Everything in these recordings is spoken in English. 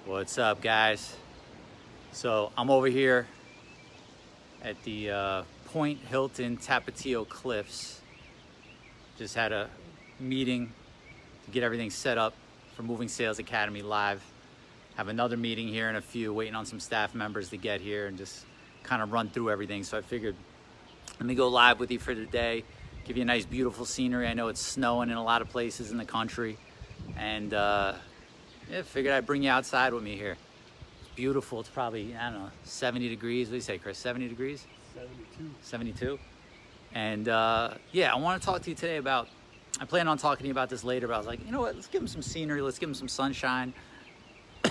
What's up, guys? So I'm over here at the Point Hilton Tapatio Cliffs. Just had a meeting to get everything set up for Moving Sales Academy Live. Have another meeting here in a few, waiting on some staff members to get here and just kind of run through everything. So I figured, let me go live with you for today, give you a nice, beautiful scenery. I know it's snowing in a lot of places in the country, and yeah, figured I'd bring you outside with me here. It's beautiful. It's probably, I don't know, 70 degrees. What do you say, Chris? 70 degrees? 72. 72. And yeah, I want to talk to you today about, I plan on talking to you about this later, but I was like, you know what? Let's give them some scenery. Let's give them some sunshine.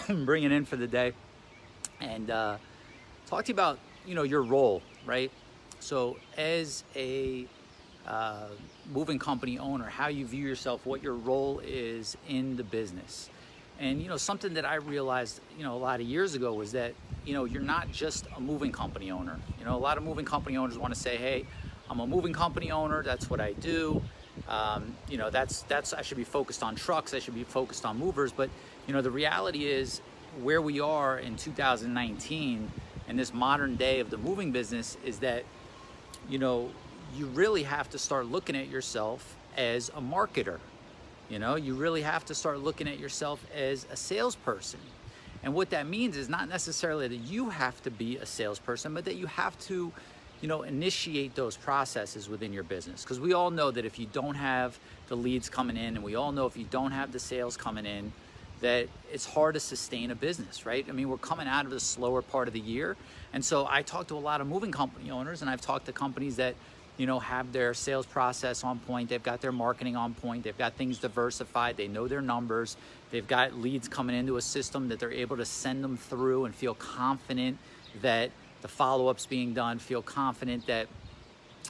Bring it in for the day. And talk to you about, your role, right? So as a moving company owner, how you view yourself, what your role is in the business. And, something that I realized, a lot of years ago was that, you're not just a moving company owner. A lot of moving company owners want to say, hey, I'm a moving company owner. That's what I do. That's I should be focused on trucks. I should be focused on movers. But, the reality is where we are in 2019 and this modern day of the moving business is that, you really have to start looking at yourself as a marketer. You really have to start looking at yourself as a salesperson. And what that means is not necessarily that you have to be a salesperson, but that you have to, initiate those processes within your business. Because we all know that if you don't have the leads coming in, and we all know if you don't have the sales coming in, that it's hard to sustain a business, right? I mean, we're coming out of the slower part of the year. And so I talk to a lot of moving company owners, and I've talked to companies that have their sales process on point. They've got their marketing on point. They've got things diversified. They know their numbers. They've got leads coming into a system that they're able to send them through and feel confident that the follow-up's being done, feel confident that,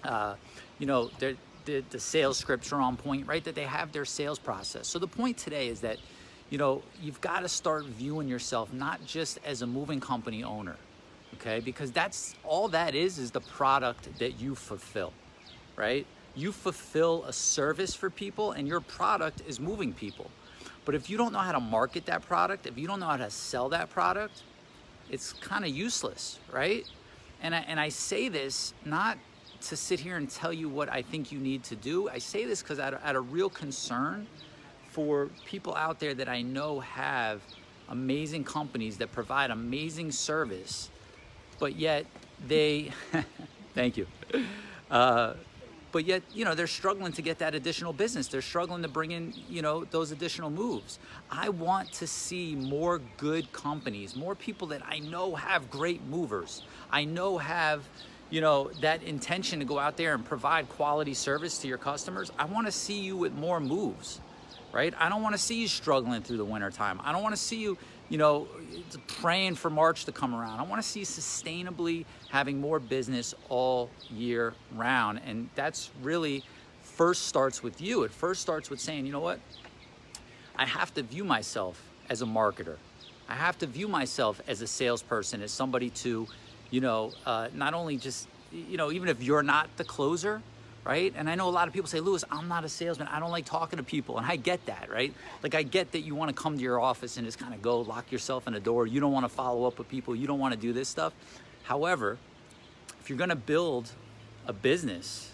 the sales scripts are on point, right? That they have their sales process. So the point today is that, you've got to start viewing yourself not just as a moving company owner, okay? Because that's all that is the product that you fulfill, right? You fulfill a service for people, and your product is moving people. But if you don't know how to market that product, if you don't know how to sell that product, it's kind of useless, right? And I say this not to sit here and tell you what I think you need to do. I say this because out of real concern for people out there that I know have amazing companies that provide amazing service, but yet they, thank you. But yet, they're struggling to get that additional business. They're struggling to bring in, those additional moves. I want to see more good companies, more people that I know have great movers. I know have, that intention to go out there and provide quality service to your customers. I want to see you with more moves, right? I don't want to see you struggling through the wintertime. I don't want to see you, praying for March to come around. I want to see sustainably having more business all year round. And that's really first starts with you. It first starts with saying, you know what? I have to view myself as a marketer. I have to view myself as a salesperson, as somebody to, not only just, even if you're not the closer, right? And I know a lot of people say, Louis, I'm not a salesman. I don't like talking to people. And I get that, right? Like, I get that you want to come to your office and just kind of go lock yourself in a door. You don't want to follow up with people. You don't want to do this stuff. However, if you're going to build a business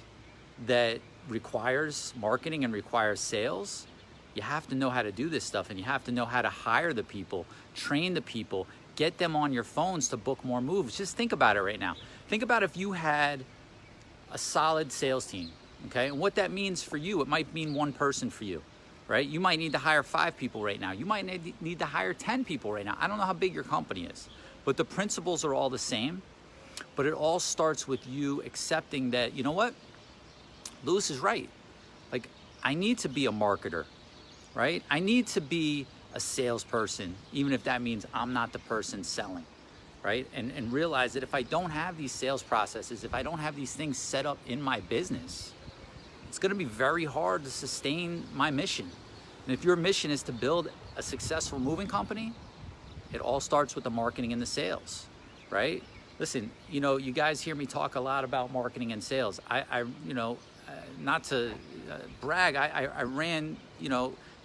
that requires marketing and requires sales, you have to know how to do this stuff, and you have to know how to hire the people, train the people, get them on your phones to book more moves. Just think about it right now. Think about if you had a solid sales team, okay? And what that means for you, it might mean one person for you, right? You might need to hire 5 people right now. You might need to hire 10 people right now. I don't know how big your company is, but the principles are all the same. But it all starts with you accepting that, you know what? Louis is right. Like, I need to be a marketer, right? I need to be a salesperson, even if that means I'm not the person selling. Right? And realize that if I don't have these sales processes, if I don't have these things set up in my business, it's going to be very hard to sustain my mission. And if your mission is to build a successful moving company, it all starts with the marketing and the sales, right? Listen, you guys hear me talk a lot about marketing and sales. Not to brag, I ran,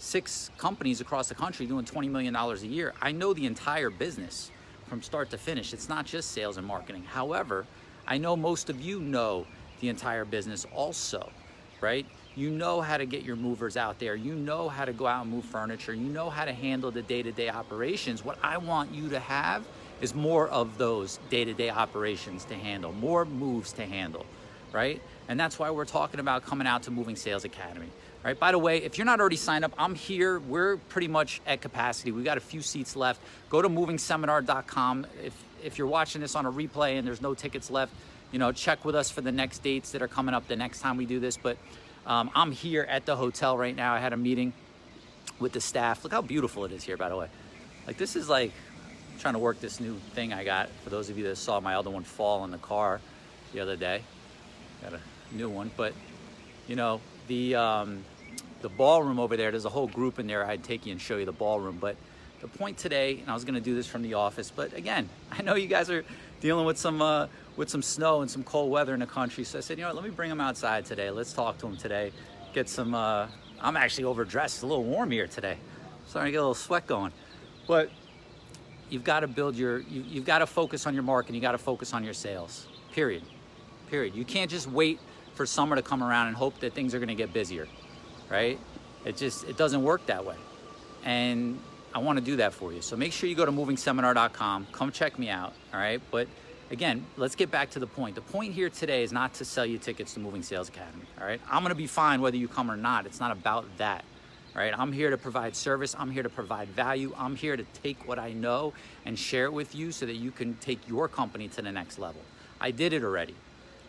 6 companies across the country doing $20 million a year. I know the entire business from start to finish. It's not just sales and marketing. However, I know most of you know the entire business also, right? You know how to get your movers out there. You know how to go out and move furniture. You know how to handle the day-to-day operations. What I want you to have is more of those day-to-day operations to handle, more moves to handle, right? And that's why we're talking about coming out to Moving Sales Academy, right? By the way, if you're not already signed up, I'm here. We're pretty much at capacity. We got a few seats left. Go to movingseminar.com. If you're watching this on a replay and there's no tickets left, you know, check with us for the next dates that are coming up the next time we do this. But I'm here at the hotel right now. I had a meeting with the staff. Look how beautiful it is here, by the way. Like, this is like, I'm trying to work this new thing I got. For those of you that saw my other one fall in the car the other day, got a new one. But, you know, the ballroom over there, there's a whole group in there. I'd take you and show you the ballroom. But the point today, and I was going to do this from the office, but again, I know you guys are dealing with some snow and some cold weather in the country. So I said, you know what, let me bring them outside today. Let's talk to them today. Get some, I'm actually overdressed. It's a little warm here today. Starting to get a little sweat going. But you've got to build you've got to focus on your marketing. You got to focus on your sales, period. You can't just wait for summer to come around and hope that things are going to get busier, right? It doesn't work that way. And I want to do that for you. So make sure you go to movingseminar.com. Come check me out, all right? But again, let's get back to the point. The point here today is not to sell you tickets to Moving Sales Academy, all right? I'm going to be fine whether you come or not. It's not about that, all right? I'm here to provide service. I'm here to provide value. I'm here to take what I know and share it with you so that you can take your company to the next level. I did it already,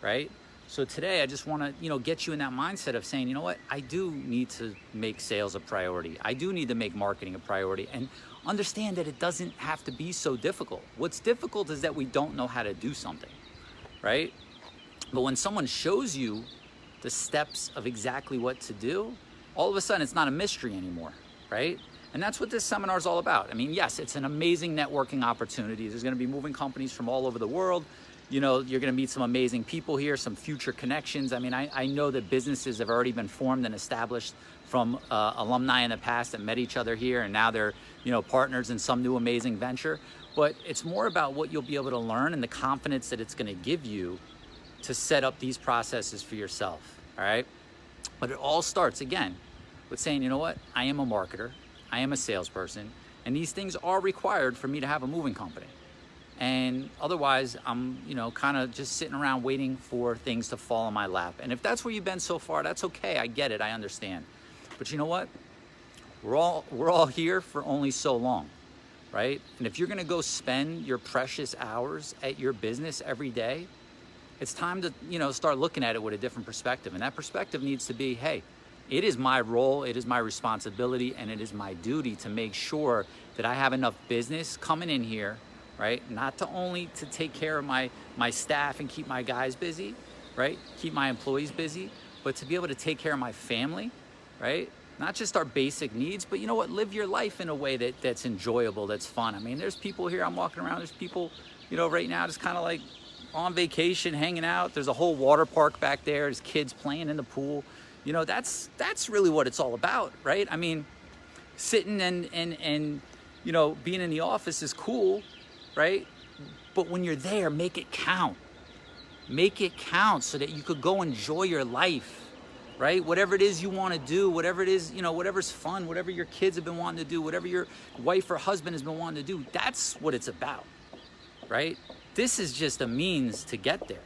right? So today I just want to, you know, get you in that mindset of saying, you know what, I do need to make sales a priority. I do need to make marketing a priority, and understand that it doesn't have to be so difficult. What's difficult is that we don't know how to do something, right? But when someone shows you the steps of exactly what to do, all of a sudden it's not a mystery anymore, right? And that's what this seminar is all about. I mean, yes, it's an amazing networking opportunity. There's going to be moving companies from all over the world. You know, you're going to meet some amazing people here, some future connections. I mean, I know that businesses have already been formed and established from alumni in the past that met each other here, and now they're, you know, partners in some new amazing venture. But it's more about what you'll be able to learn and the confidence that it's going to give you to set up these processes for yourself, all right? But it all starts, again, with saying, you know what, I am a marketer, I am a salesperson, and these things are required for me to have a moving company. And otherwise, I'm, you know, kind of just sitting around waiting for things to fall in my lap. And if that's where you've been so far, that's okay. I get it. I understand. But you know what? We're all here for only so long, right? And if you're going to go spend your precious hours at your business every day, it's time to, you know, start looking at it with a different perspective. And that perspective needs to be, hey, it is my role, it is my responsibility, and it is my duty to make sure that I have enough business coming in here, right? Not to only to take care of my staff and keep my guys busy, right? Keep my employees busy, but to be able to take care of my family, right? Not just our basic needs, but you know what? Live your life in a way that's enjoyable, that's fun. I mean, there's people here, I'm walking around, there's people, you know, right now just kind of like on vacation, hanging out. There's a whole water park back there. There's kids playing in the pool. You know, that's really what it's all about, right? I mean, sitting and you know, being in the office is cool, right? But when you're there, make it count. Make it count so that you could go enjoy your life, right? Whatever it is you want to do, whatever it is, you know, whatever's fun, whatever your kids have been wanting to do, whatever your wife or husband has been wanting to do, that's what it's about, right? This is just a means to get there,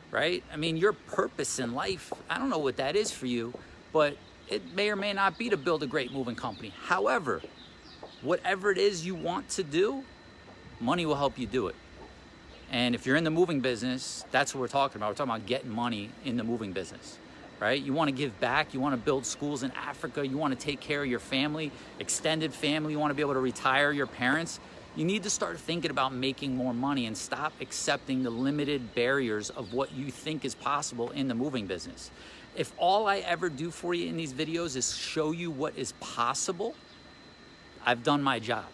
right? I mean, your purpose in life, I don't know what that is for you, but it may or may not be to build a great moving company. However, whatever it is you want to do, money will help you do it. And if you're in the moving business, that's what we're talking about. We're talking about getting money in the moving business, right? You want to give back. You want to build schools in Africa. You want to take care of your family, extended family. You want to be able to retire your parents. You need to start thinking about making more money and stop accepting the limited barriers of what you think is possible in the moving business. If all I ever do for you in these videos is show you what is possible, I've done my job,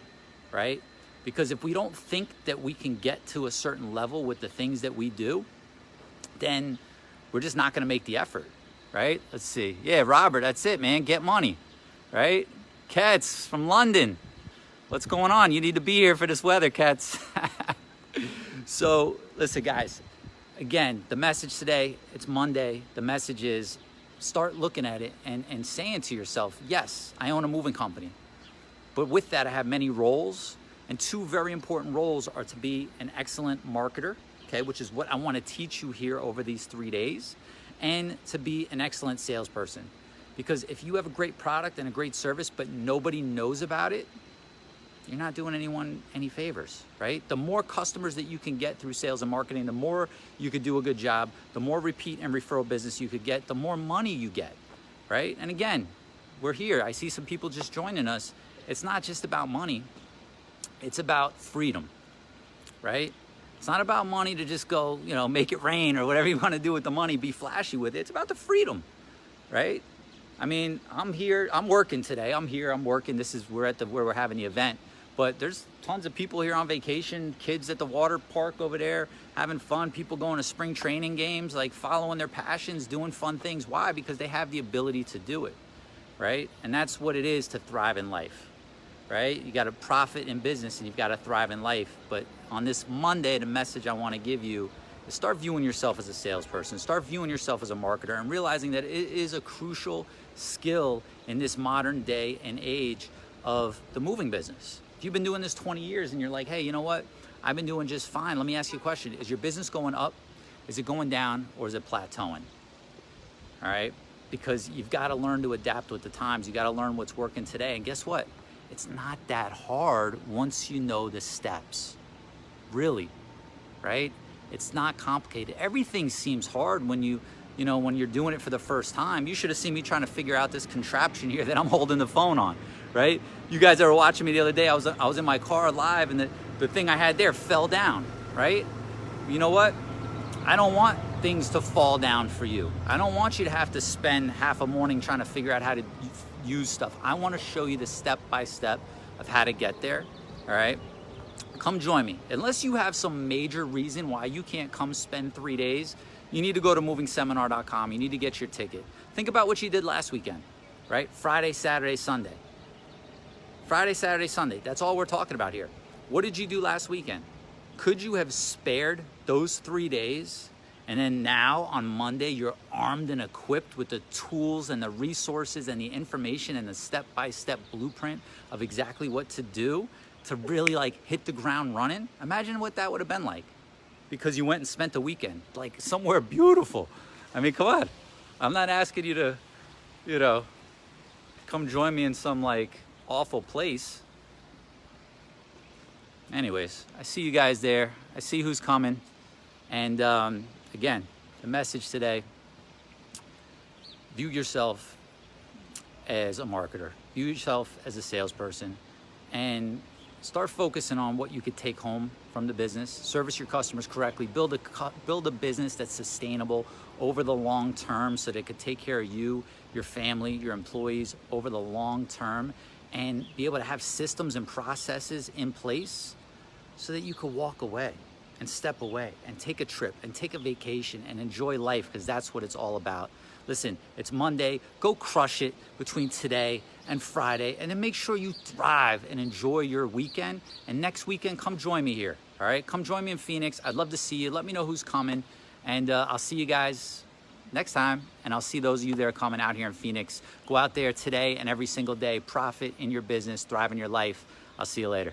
right? Because if we don't think that we can get to a certain level with the things that we do, then we're just not going to make the effort, right? Let's see. Yeah, Robert, that's it, man. Get money, right? Kets from London. What's going on? You need to be here for this weather, Kets. So listen, guys, again, the message today, it's Monday. The message is start looking at it and saying to yourself, yes, I own a moving company. But with that, I have many roles. And two very important roles are to be an excellent marketer, okay, which is what I want to teach you here over these 3 days, and to be an excellent salesperson. Because if you have a great product and a great service, but nobody knows about it, you're not doing anyone any favors, right? The more customers that you can get through sales and marketing, the more you could do a good job, the more repeat and referral business you could get, the more money you get, right? And again, we're here. I see some people just joining us. It's not just about money. It's about freedom, right? It's not about money to just go, make it rain or whatever you want to do with the money, be flashy with it. It's about the freedom, right? I mean, I'm here, I'm working today. I'm here, I'm working. Where we're having the event. But there's tons of people here on vacation, kids at the water park over there, having fun, people going to spring training games, like following their passions, doing fun things. Why? Because they have the ability to do it, right? And that's what it is to thrive in life. Right? You got to profit in business and you've got to thrive in life. But on this Monday, the message I want to give you is start viewing yourself as a salesperson, start viewing yourself as a marketer, and realizing that it is a crucial skill in this modern day and age of the moving business. If you've been doing this 20 years and you're like, hey, you know what? I've been doing just fine. Let me ask you a question. Is your business going up? Is it going down? Or is it plateauing? All right? Because you've got to learn to adapt with the times. You got to learn what's working today. And guess what? It's not that hard once you know the steps, really, right? It's not complicated. Everything seems hard when when you're doing it for the first time. You should have seen me trying to figure out this contraption here that I'm holding the phone on, right? You guys that were watching me the other day, I was in my car live and the thing I had there fell down, right? You know what? I don't want things to fall down for you. I don't want you to have to spend half a morning trying to figure out how to use stuff. I want to show you the step-by-step of how to get there, all right? Come join me. Unless you have some major reason why you can't come spend 3 days, you need to go to movingseminar.com. You need to get your ticket. Think about what you did last weekend, right? Friday, Saturday, Sunday. Friday, Saturday, Sunday. That's all we're talking about here. What did you do last weekend? Could you have spared those 3 days? And then now on Monday, you're armed and equipped with the tools and the resources and the information and the step-by-step blueprint of exactly what to do to really hit the ground running. Imagine what that would have been like because you went and spent the weekend somewhere beautiful. I mean, come on. I'm not asking you to, come join me in some awful place. Anyways, I see you guys there. I see who's coming. And again, the message today, view yourself as a marketer, view yourself as a salesperson, and start focusing on what you could take home from the business, service your customers correctly, build a business that's sustainable over the long term so that it could take care of you, your family, your employees over the long term, and be able to have systems and processes in place so that you could walk away and step away and take a trip and take a vacation and enjoy life, because that's what it's all about. Listen, it's Monday. Go crush it between today and Friday, and then make sure you thrive and enjoy your weekend. And next weekend, come join me here, all right? Come join me in Phoenix. I'd love to see you. Let me know who's coming, and I'll see you guys next time, and I'll see those of you that are coming out here in Phoenix. Go out there today and every single day. Profit in your business, thrive in your life. I'll see you later.